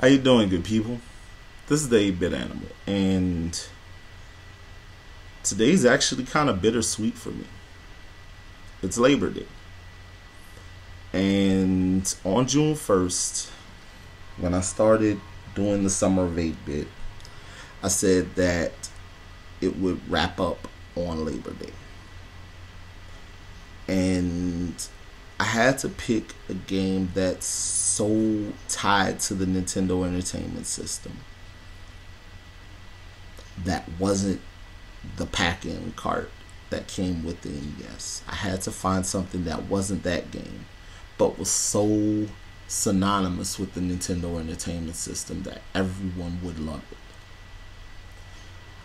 How you doing, good people? This is the 8-Bit Animal, and today's actually kind of bittersweet for me. It's Labor Day, and on June 1st, when I started doing the summer of 8-Bit, I said that it would wrap up on Labor Day. And I had to pick a game that's so tied to the Nintendo Entertainment System that wasn't the pack-in cart that came with the NES. I had to find something that wasn't that game, but was so synonymous with the Nintendo Entertainment System that everyone would love it.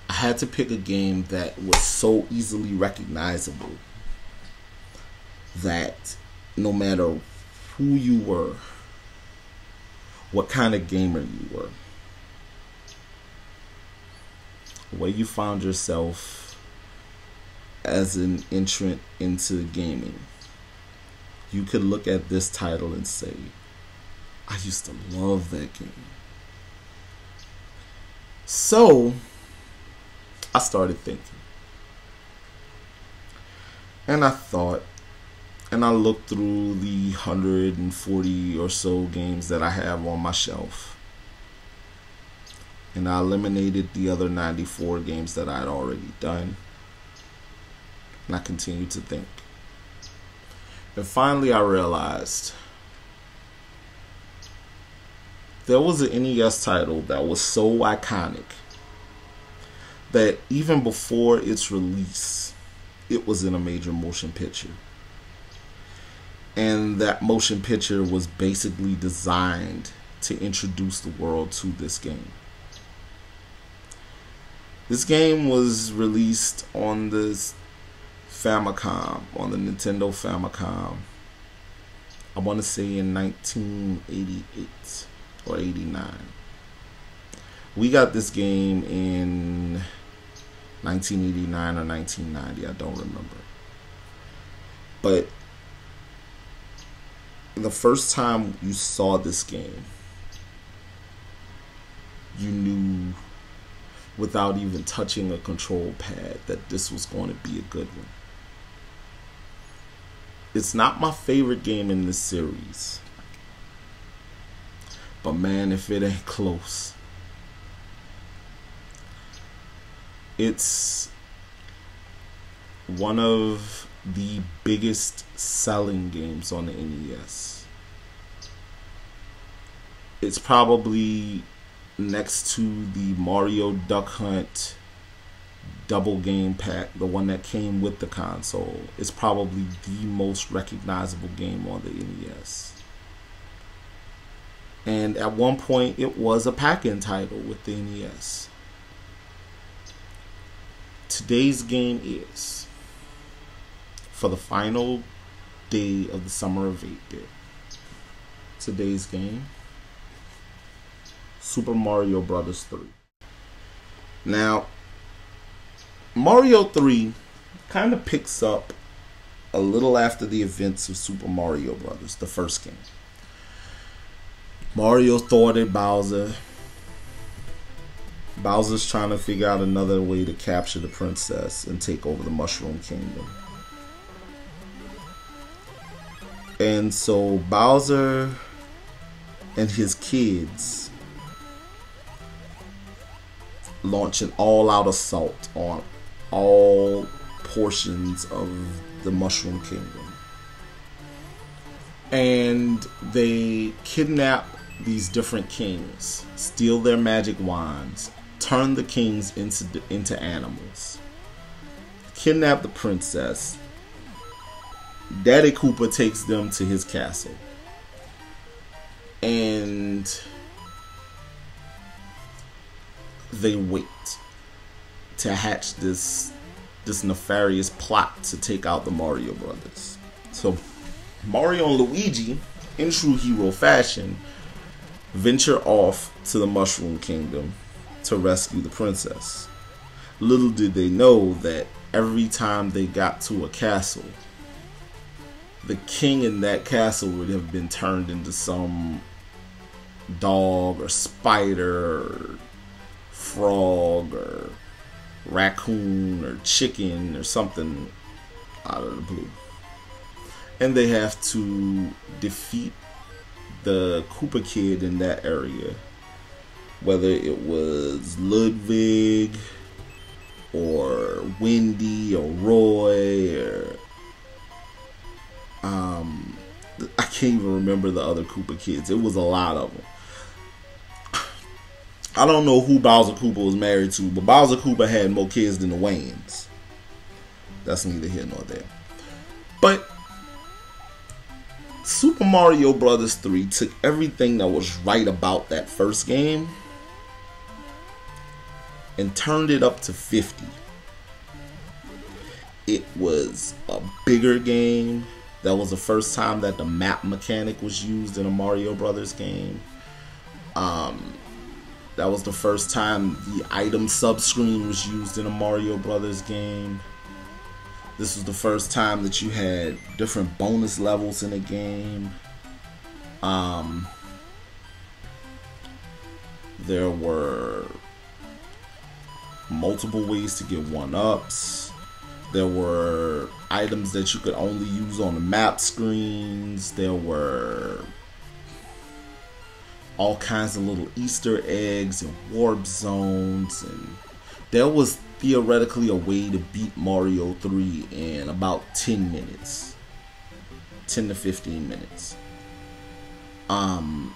I had to pick a game that was so easily recognizable that no matter who you were, what kind of gamer you were, where you found yourself as an entrant into gaming, you could look at this title and say, I used to love that game. So I started thinking, and I thought, and I looked through the 140 or so games that I have on my shelf, and I eliminated the other 94 games that I had already done, and I continued to think. And finally I realized there was an NES title that was so iconic that even before its release, it was in a major motion picture. And that motion picture was basically designed to introduce the world to this game. This game was released on this Famicom, on the Nintendo Famicom, I want to say in 1988 or 89. We got this game in 1989 or 1990, I don't remember. But the first time you saw this game, you knew without even touching a control pad that this was going to be a good one. It's not my favorite game in this series, but man, if it ain't close. It's one of the biggest selling games on the NES. It's probably next to the Mario Duck Hunt double game pack, the one that came with the console. It's probably the most recognizable game on the NES. And at one point it was a pack-in title with the NES. Today's game is, for the final day of the summer of 8-Bit, today's game, Super Mario Bros. 3. Now, Mario 3 kind of picks up a little after the events of Super Mario Bros., the first game. Mario thwarted Bowser. Bowser's trying to figure out another way to capture the princess and take over the Mushroom Kingdom. And so Bowser and his kids launch an all-out assault on all portions of the Mushroom Kingdom. And they kidnap these different kings, steal their magic wands, turn the kings into animals, kidnap the princess. Daddy Koopa takes them to his castle, and they wait to hatch this nefarious plot to take out the Mario brothers. So Mario and Luigi, in true hero fashion, venture off to the Mushroom Kingdom to rescue the princess. Little did they know that every time they got to a castle, the king in that castle would have been turned into some dog or spider or frog or raccoon or chicken or something out of the blue. And they have to defeat the Koopa Kid in that area. Whether it was Ludwig or Wendy or Roy or I can't even remember the other Koopa Kids. It was a lot of them. I don't know who Bowser Koopa was married to, but Bowser Koopa had more kids than the Wayans. That's neither here nor there. But Super Mario Bros. 3 took everything that was right about that first game and turned it up to 50. It was a bigger game. That was the first time that the map mechanic was used in a Mario Brothers game. That was the first time the item subscreen was used in a Mario Brothers game. This was the first time that you had different bonus levels in a game. There were multiple ways to get 1-ups. There were items that you could only use on the map screens. There were all kinds of little Easter eggs and warp zones, and there was theoretically a way to beat Mario 3 in about 10 minutes. 10 to 15 minutes. And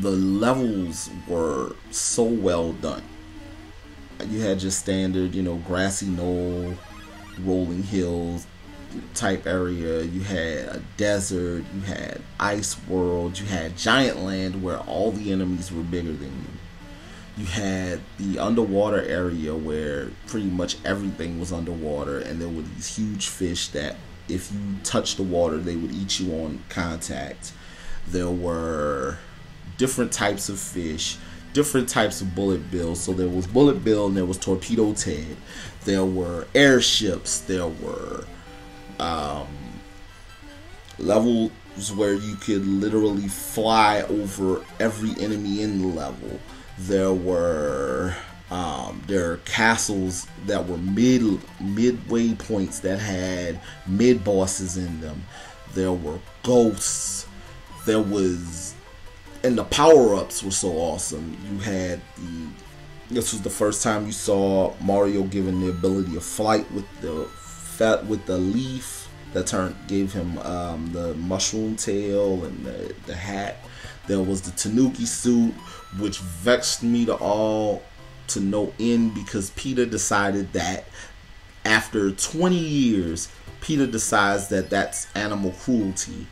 the levels were so well done. You had your standard, grassy knoll, rolling hills type area. You had a desert. You had ice world. You had giant land where all the enemies were bigger than you. You had the underwater area where pretty much everything was underwater, and there were these huge fish that if you touched the water, they would eat you on contact. There were different types of fish, different types of Bullet Bill. So there was Bullet Bill and there was Torpedo Ted. There were airships. There were levels where you could literally fly over every enemy in the level. There were castles that were midway points that had mid bosses in them. There were ghosts. There was, and the power-ups were so awesome. You had this was the first time you saw Mario given the ability of flight with the leaf that gave him the mushroom tail and the hat. There was the Tanuki suit, which vexed me to no end, because Peter decided that after 20 years, Peter decides that that's animal cruelty.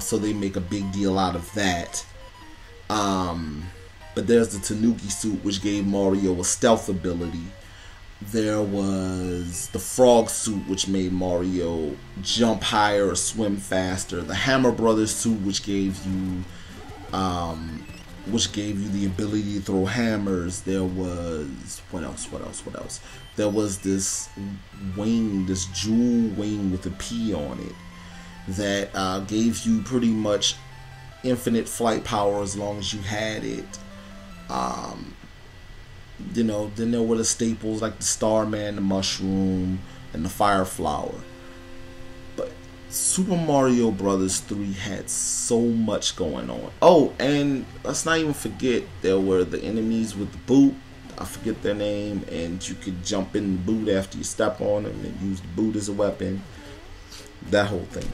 So they make a big deal out of that. But there's the Tanuki suit, which gave Mario a stealth ability. There was the frog suit, which made Mario jump higher or swim faster. The Hammer Brothers suit, which gave you the ability to throw hammers. There was what else? There was this wing, this jewel wing with a P on it, that gave you pretty much infinite flight power as long as you had it. Then there were the staples like the Starman, the Mushroom, and the Fire Flower. But Super Mario Bros. 3 had so much going on. Oh, and let's not even forget, there were the enemies with the boot. I forget their name, and you could jump in the boot after you step on them and use the boot as a weapon. That whole thing.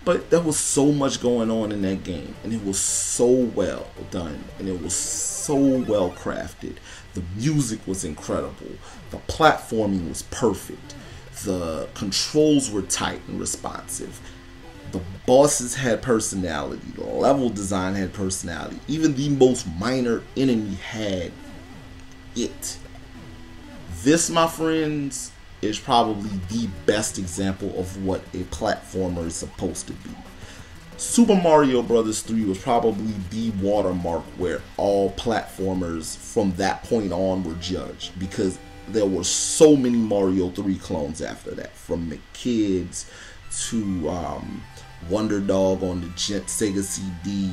But there was so much going on in that game, and it was so well done, and it was so well crafted. The music was incredible. The platforming was perfect. The controls were tight and responsive. The bosses had personality. The level design had personality. Even the most minor enemy had it. This, my friends, is probably the best example of what a platformer is supposed to be. Super Mario Bros. 3 was probably the watermark where all platformers from that point on were judged, because there were so many Mario 3 clones after that, from McKids to Wonder Dog on the Sega CD,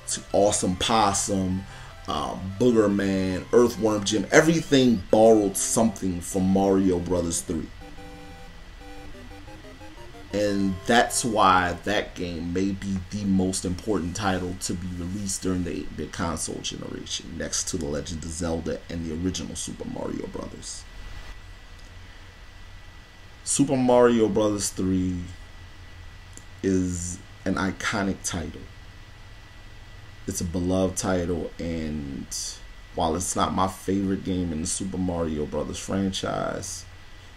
to Awesome Possum, Booger Man, Earthworm Jim. Everything borrowed something from Mario Brothers 3. And that's why that game may be the most important title to be released during the 8-bit console generation, next to The Legend of Zelda and the original Super Mario Brothers. Super Mario Brothers 3 is an iconic title. It's a beloved title, and while it's not my favorite game in the Super Mario Brothers franchise,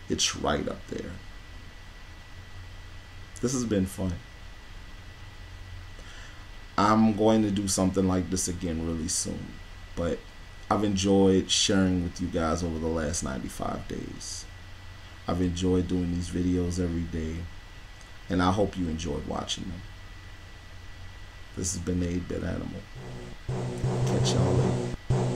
it's right up there. This has been fun. I'm going to do something like this again really soon, but I've enjoyed sharing with you guys over the last 95 days. I've enjoyed doing these videos every day, and I hope you enjoyed watching them. This has been the 8-Bit Animal. Catch y'all later.